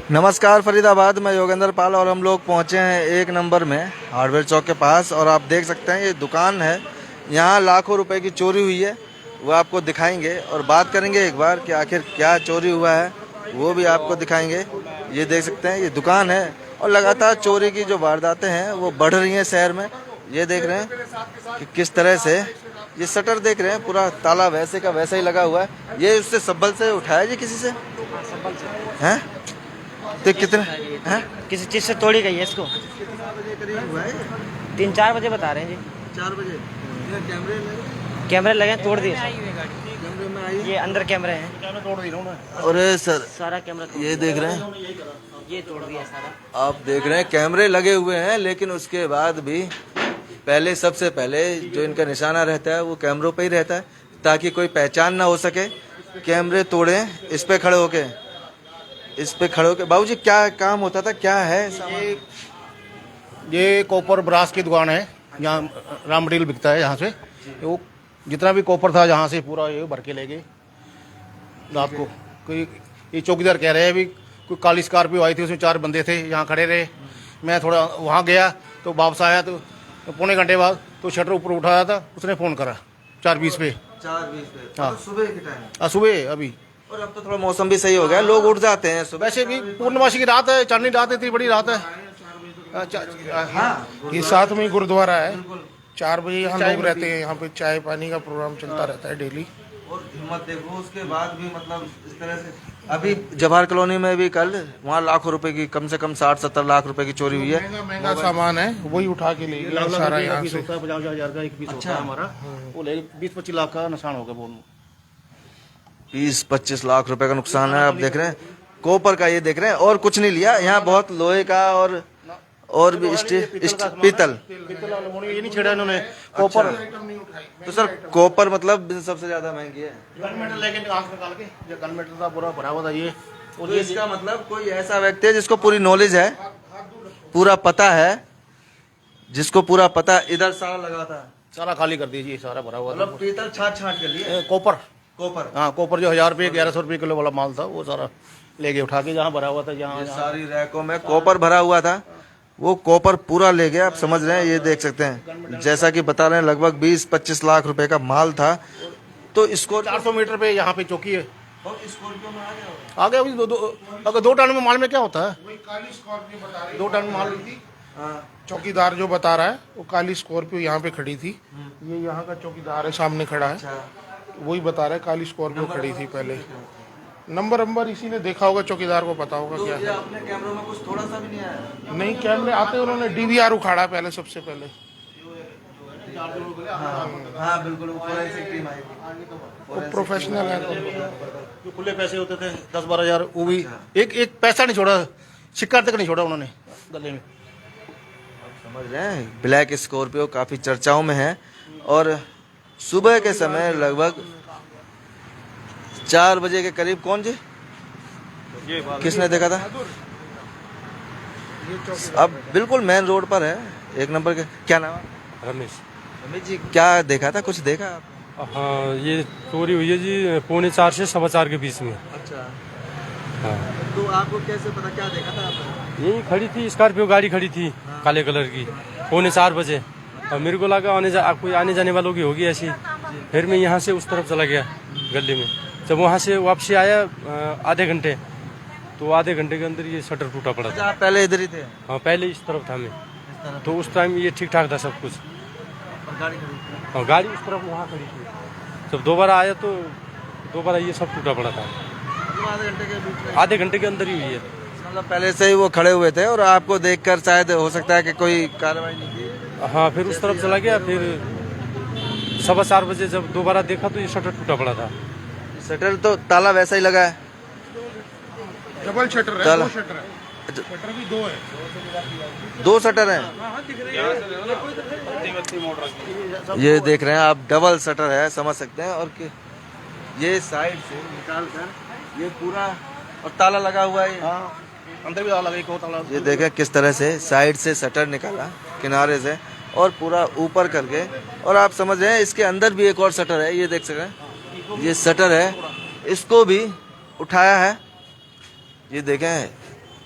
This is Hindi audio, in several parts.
नमस्कार फरीदाबाद, मैं योगेंद्र पाल और हम लोग पहुंचे हैं 1 नंबर में हार्डवेयर चौक के पास। और आप देख सकते हैं ये दुकान है, यहाँ लाखों रुपए की चोरी हुई है। वो आपको दिखाएंगे और बात करेंगे एक बार कि आखिर क्या चोरी हुआ है, वो भी आपको दिखाएंगे। ये देख सकते हैं ये दुकान है और लगातार चोरी की जो वारदातें हैं वो बढ़ रही हैं शहर में। ये देख रहे हैं कि किस तरह से ये शटर देख रहे हैं, पूरा ताला वैसे का वैसा ही लगा हुआ है। ये उससे सब्बल से उठाया जी किसी से हैं? तो कितने हैं? किसी चीज से तोड़ी गई है इसको। 3-4 बजे बता रहे हैं जी। 4 बजे कैमरे लगे हैं, तोड़ दिए। कैमरे में आई। ये अंदर कैमरे हैं। अरे सर, सारा कैमरा ये देख रहे हैं, ये तोड़ दिया सारा। आप देख रहे हैं कैमरे लगे हुए हैं, लेकिन उसके बाद भी पहले सबसे पहले जो इनका निशाना रहता है वो कैमरों पे ही रहता है, ताकि कोई पहचान ना हो सके। कैमरे तोड़े इस पे खड़े होके, इस पे खड़े होके। बाबूजी क्या काम होता था, क्या है? ये कॉपर ब्रास की दुकान है, यहाँ राम मटेरियल बिकता है। यहाँ से वो जितना भी कॉपर था यहाँ से पूरा ये भर के ले गए रात को। कोई ये चौकीदार कह रहे हैं भी कोई काली स्कॉर्पियो आई थी, उसमें 4 बंदे थे, यहाँ खड़े रहे। मैं थोड़ा वहाँ गया तो वापस आया तो पौने घंटे बाद तो शटर ऊपर उठाया था, उसने फ़ोन करा 4:20 पे। 4:20 पे? हाँ, सुबह के टाइम? सुबह अभी। और अब तो थोड़ा मौसम भी सही हो गया, लोग उठ जाते हैं सुबह। वैसे भी पूर्णमासी की रात है, चांदनी रात है, इतनी बड़ी रात है। हाँ, ये साथ में ही गुरुद्वारा है। 4 बजे यहाँ लोग रहते हैं, यहाँ पे चाय पानी का प्रोग्राम चलता रहता है डेली। और हिम्मत देखो, उसके बाद भी मतलब इस तरह से। अभी जवाहर कॉलोनी में भी कल वहाँ लाखों रुपए की, कम से कम 60-70 लाख रुपए की चोरी हुई है। महंगा सामान है, वही उठा के ले गए सारा यहाँ से। 50,000 का एक पीस होता है हमारा, वो ले 20-25 लाख का नुकसान हो गया। बोल 20-25 लाख रुपए का नुकसान है। आप देख रहे हैं कॉपर का, ये देख रहे हैं, और कुछ नहीं लिया। यहाँ बहुत लोहे का और भी पीतल ये नहीं छेड़ा इन्होंने। कॉपर तो सर, कॉपर मतलब सबसे ज्यादा महंगी है। गन मेटल लेके आंख निकाल के, जो गन मेटल था पूरा भरा हुआ था ये। तो इसका मतलब कोई ऐसा व्यक्ति है जिसको पूरी नॉलेज है, पूरा पता है, जिसको पूरा पता, इधर सारा लगा था, सारा खाली कर दीजिए, सारा भरा हुआ था। मतलब पीतल छाट के लिए। कॉपर हाँ, कॉपर जो 1000 रुपये 1100 रुपये किलो वाला माल था, वो सारा ले गए उठा के, जहाँ भरा हुआ था। जहाँ सारी रैकों में कॉपर भरा हुआ था, वो कॉपर पूरा ले गया। आप समझ रहे हैं, ये देख सकते हैं, जैसा कि बता रहे हैं लगभग 20-25 लाख रुपए का माल था। तो इसको 400 मीटर पे यहाँ पे चौकी है। और स्कॉर्पियो में आ गया अगर 2 टन में माल में क्या होता है? 2 टन माल थी। चौकीदार जो बता रहा है वो काली स्कॉर्पियो यहाँ पे खड़ी थी। ये यहाँ का चौकीदार है, सामने खड़ा है, वही बता रहा है काली स्कॉर्पियो खड़ी थी पहले। नंबर इसी ने देखा होगा, चौकीदार को पता होगा क्या है। अपने कैमरों में कुछ थोड़ा सा भी नहीं आया? नहीं, कैमरे आते उन्होंने DVR उखाड़ा पहले, सबसे पहले। हाँ बिल्कुल, वो प्रोफेशनल है। जो खुले पैसे होते थे 10-12 हजार, वो भी एक पैसा नहीं छोड़ा, सिक्का तक नहीं छोड़ा उन्होंने गले में। समझ रहे हैं, ब्लैक स्कॉर्पियो काफी चर्चाओं में है। और सुबह के समय लगभग 4 बजे के करीब, कौन जी, किसने देखा था? अब बिल्कुल मेन रोड पर है, 1 नंबर के। क्या नाम है? रमेश जी, क्या देखा था, कुछ देखा आप? हाँ, ये चोरी हुई है जी 3:45 से 4:15 के बीच में। अच्छा, हाँ, तो आपको कैसे पता, क्या देखा था आपने? यही खड़ी थी स्कॉर्पियो गाड़ी खड़ी थी, काले कलर की, 3:45 बजे। और मेरे को लगा कोई आने जाने वालों की होगी ऐसी। फिर मैं यहाँ से उस तरफ चला गया गली में। जब वहाँ से वापसी आया आधे घंटे, तो आधे घंटे के अंदर ये शटर टूटा पड़ा था। आप पहले इधर ही थे? हाँ, पहले इस तरफ था मैं, तो उस टाइम ये ठीक ठाक था सब कुछ। और गाड़ी उस तरफ वहाँ खड़ी थी। जब दोबारा आया तो दोबारा ये सब टूटा पड़ा था। आधे घंटे के अंदर ही हुई है। मतलब पहले से ही वो खड़े हुए थे और आपको देखकर शायद हो सकता है कि कोई कार्रवाई नहीं की। हाँ, फिर उस तरफ चला गया। फिर 4:15 बजे जब दोबारा देखा तो ये शटर टूटा पड़ा था। शटर तो ताला वैसा ही लगा है, डबल शटर है, ताला। 2 शटर है, शटर भी 2 है। 2 शटर हैं। ये देख रहे हैं आप, डबल शटर है, समझ सकते हैं। और ये साइड से निकाल कर ये पूरा, और ताला लगा हुआ है। अंदर भी ताला लगा, ताला। ये देखें किस तरह से साइड से शटर निकाला किनारे से और पूरा ऊपर करके। और आप समझ रहे हैं इसके अंदर भी एक और शटर है, ये देख सकते हैं, ये शटर है, इसको भी उठाया है। ये देखें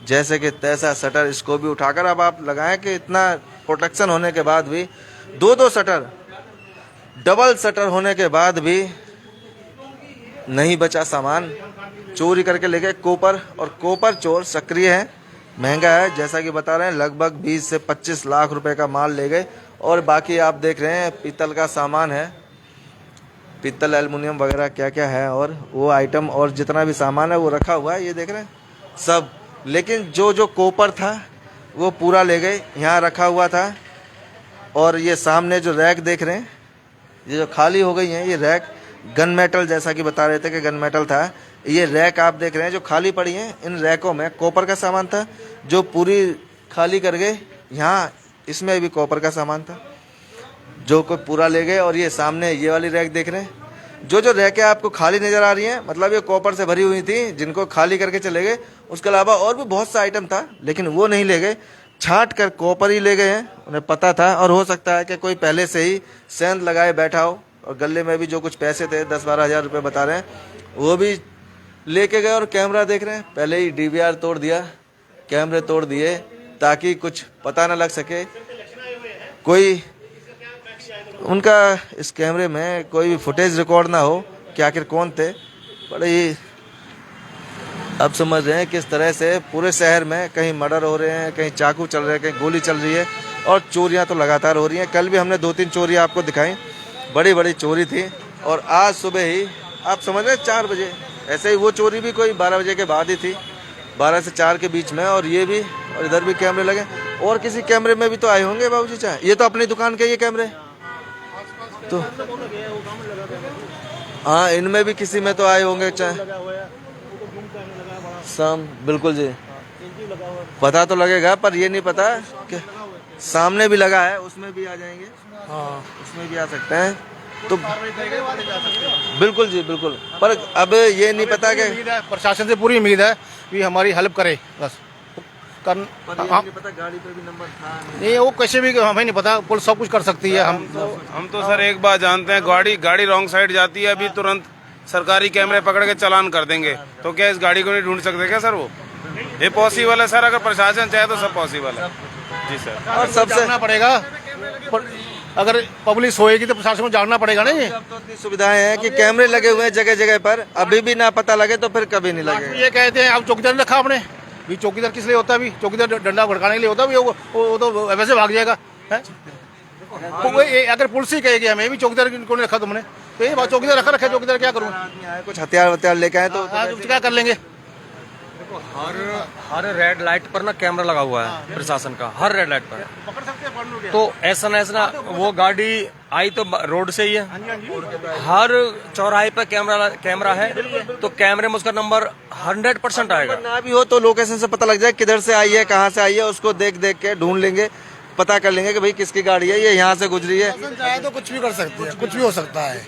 जैसे कि तैसा शटर, इसको भी उठाकर अब आप लगाएं कि इतना प्रोटेक्शन होने के बाद भी, दो शटर, डबल शटर होने के बाद भी नहीं बचा सामान, चोरी करके ले गए कोपर। और कोपर चोर सक्रिय है, महंगा है, जैसा कि बता रहे हैं लगभग 20 से 25 लाख रुपए का माल ले गए। और बाकी आप देख रहे हैं पीतल का सामान है, पीतल एल्युमिनियम वगैरह क्या क्या है, और वो आइटम और जितना भी सामान है वो रखा हुआ है, ये देख रहे हैं सब। लेकिन जो कोपर था वो पूरा ले गए, यहाँ रखा हुआ था। और ये सामने जो रैक देख रहे हैं, ये जो खाली हो गई हैं ये रैक, गन मेटल, जैसा कि बता रहे थे कि गन मेटल था, ये रैक आप देख रहे हैं जो खाली पड़ी हैं, इन रैकों में कॉपर का सामान था जो पूरी खाली कर गए। यहाँ इसमें भी कॉपर का सामान था जो कोई पूरा ले गए। और ये सामने ये वाली रैक देख रहे हैं, जो रैकें आपको खाली नज़र आ रही हैं, मतलब ये कॉपर से भरी हुई थी, जिनको खाली करके चले गए। उसके अलावा और भी बहुत सा आइटम था, लेकिन वो नहीं ले गए, छांट कर कॉपर ही ले गए हैं। उन्हें पता था, और हो सकता है कि कोई पहले से ही सेंध लगाए बैठा हो, और गले में भी जो कुछ पैसे थे 10-12 हज़ार रुपये बता रहे हैं, वो भी लेके गए। और कैमरा देख रहे हैं, पहले ही DVR तोड़ दिया, कैमरे तोड़ दिए ताकि कुछ पता ना लग सके, कोई उनका इस कैमरे में कोई भी फुटेज रिकॉर्ड ना हो कि आखिर कौन थे। बड़े ही अब समझ रहे हैं किस तरह से पूरे शहर में कहीं मर्डर हो रहे हैं, कहीं चाकू चल रहे हैं, कहीं गोली चल रही है, और चोरियां तो लगातार हो रही हैं। कल भी हमने 2-3 चोरियां आपको दिखाई, बड़ी बड़ी चोरी थी। और आज सुबह ही आप समझ रहे हैं 4 बजे, ऐसे ही वो चोरी भी कोई 12 बजे के बाद ही थी, 12 से 4 के बीच में। और ये भी, और इधर भी कैमरे लगे, और किसी कैमरे में भी तो आए होंगे बाबूजी चाहे, ये तो अपनी दुकान के ये कैमरे तो, हाँ इनमें भी किसी में तो आए होंगे चाहे शाम, बिल्कुल जी, पता तो लगेगा, पर ये नहीं पता कि सामने भी लगा है, उसमें भी आ जाएंगे, हाँ उसमें भी आ सकते हैं। तो बिल्कुल जी बिल्कुल, पर अब ये नहीं पता कि प्रशासन से पूरी उम्मीद है कि हमारी हेल्प करे बस। नहीं पता गाड़ी पे भी नंबर था नहीं, वो कैसे भी हमें नहीं पता, पुलिस सब कुछ कर सकती है। हम तो सर एक बात जानते हैं, गाड़ी रॉन्ग साइड जाती है, अभी तुरंत सरकारी कैमरे पकड़ के चालान कर देंगे, तो क्या इस गाड़ी को नहीं ढूंढ सकते क्या सर? वो ये पॉसिबल है सर, अगर प्रशासन चाहे तो सब पॉसिबल है जी सर। और सबसे जानना पड़ेगा, अगर पब्लिक होएगी तो प्रशासन को जानना पड़ेगा नहीं। अब तो इतनी सुविधाएं हैं कि कैमरे लगे हुए हैं जगह जगह पर, अभी भी ना पता लगे तो फिर कभी नहीं लगे। ये कहते हैं अब चौकीदार रखा आपने, भी चौकीदार किस लिए होता है? भी चौकीदार डंडा भड़काने के लिए होता है, वो तो वैसे भाग जाएगा है? अगर पुलिस ही कहेगी हमें भी चौकीदार को नहीं रखा तुमने, तो ये चौकीदार रखा चौकीदार क्या करूँ? कुछ हथियार लेके आए तो क्या कर लेंगे? हर रेड लाइट पर ना कैमरा लगा हुआ है प्रशासन का, हर रेड लाइट पर। तो ऐसा ना वो गाड़ी आई तो रोड से ही है, हर चौराहे पर कैमरा है, तो कैमरे में उसका नंबर 100% आएगा। ना भी हो तो लोकेशन से पता लग जाए किधर से आई है, कहाँ से आई है, उसको देख के ढूंढ लेंगे, पता कर लेंगे कि भाई किसकी गाड़ी है, ये यहाँ से गुजरी है। चाहे तो कुछ भी कर सकते हैं, कुछ भी हो सकता है।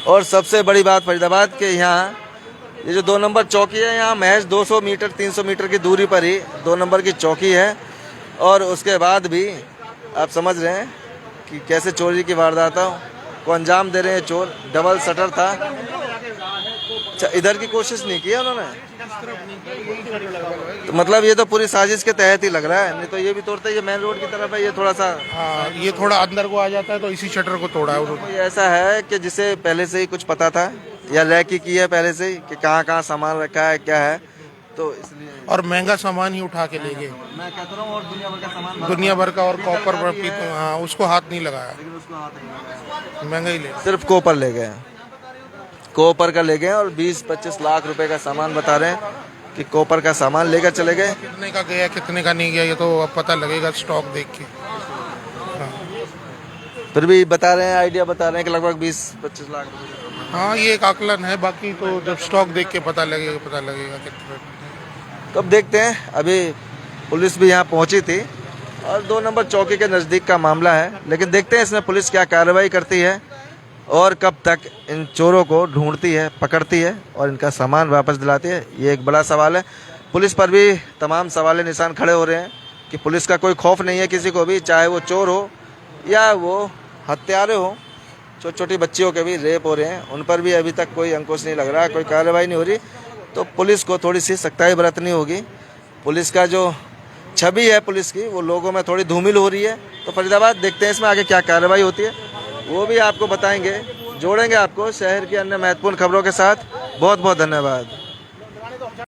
और सबसे बड़ी बात फरीदाबाद के यहाँ ये जो 2 नंबर चौकी है, यहाँ महज 200 मीटर 300 मीटर की दूरी पर ही 2 नंबर की चौकी है। और उसके बाद भी आप समझ रहे हैं कि कैसे चोरी की वारदातों को अंजाम दे रहे हैं चोर। डबल शटर था, इधर की कोशिश नहीं की है उन्होंने, तो मतलब ये तो पूरी साजिश के तहत ही लग रहा है, नहीं तो ये भी तोड़ते, ये मेन रोड की तरफ है, ये थोड़ा सा हाँ, ये थोड़ा अंदर को आ जाता है, तो इसी शटर को तोड़ा है उन्होंने। कोई ऐसा है कि जिसे पहले से ही कुछ पता था, या रैकी की है पहले से ही कि कहाँ सामान रखा है, क्या है, तो इसलिए। और महंगा सामान ही उठा के ले गए, मैं कहता हूँ, और दुनिया भर का सामान, दुनिया भर का, और कॉपर पर हाँ, उसको हाथ नहीं लगाया, महंगा ही ले गए। सिर्फ कॉपर ले गए, कॉपर का ले गए, और 20-25 लाख रुपए का सामान बता रहे हैं कि कॉपर का सामान लेकर चले गए। कितने का गया कितने का नहीं गया ये तो अब पता लगेगा स्टॉक देख के। फिर भी बता रहे हैं, आइडिया बता रहे हैं कि लगभग 20-25 लाख रुपए। हाँ, ये एक आकलन है, बाकी तो जब स्टॉक देख के पता लगेगा कितना। तो अब देखते हैं, अभी पुलिस भी यहाँ पहुंची थी, और 2 नंबर चौकी के नज़दीक का मामला है, लेकिन देखते हैं इसमें पुलिस क्या कार्रवाई करती है, और कब तक इन चोरों को ढूंढती है, पकड़ती है, और इनका सामान वापस दिलाती है। ये एक बड़ा सवाल है। पुलिस पर भी तमाम सवाल निशान खड़े हो रहे हैं कि पुलिस का कोई खौफ नहीं है किसी को भी, चाहे वो चोर हो या वो हत्यारे हो। छोटी छोटी बच्चियों के भी रेप हो रहे हैं, उन पर भी अभी तक कोई अंकुश नहीं लग रहा, कोई कार्रवाई नहीं हो रही। तो पुलिस को थोड़ी सी सख्ताई बरतनी होगी। पुलिस का जो छवि है पुलिस की वो लोगों में थोड़ी धूमिल हो रही है। तो फरीदाबाद देखते हैं इसमें आगे क्या कार्रवाई होती है, वो भी आपको बताएंगे, जोड़ेंगे आपको शहर की अन्य महत्वपूर्ण खबरों के साथ। बहुत बहुत धन्यवाद।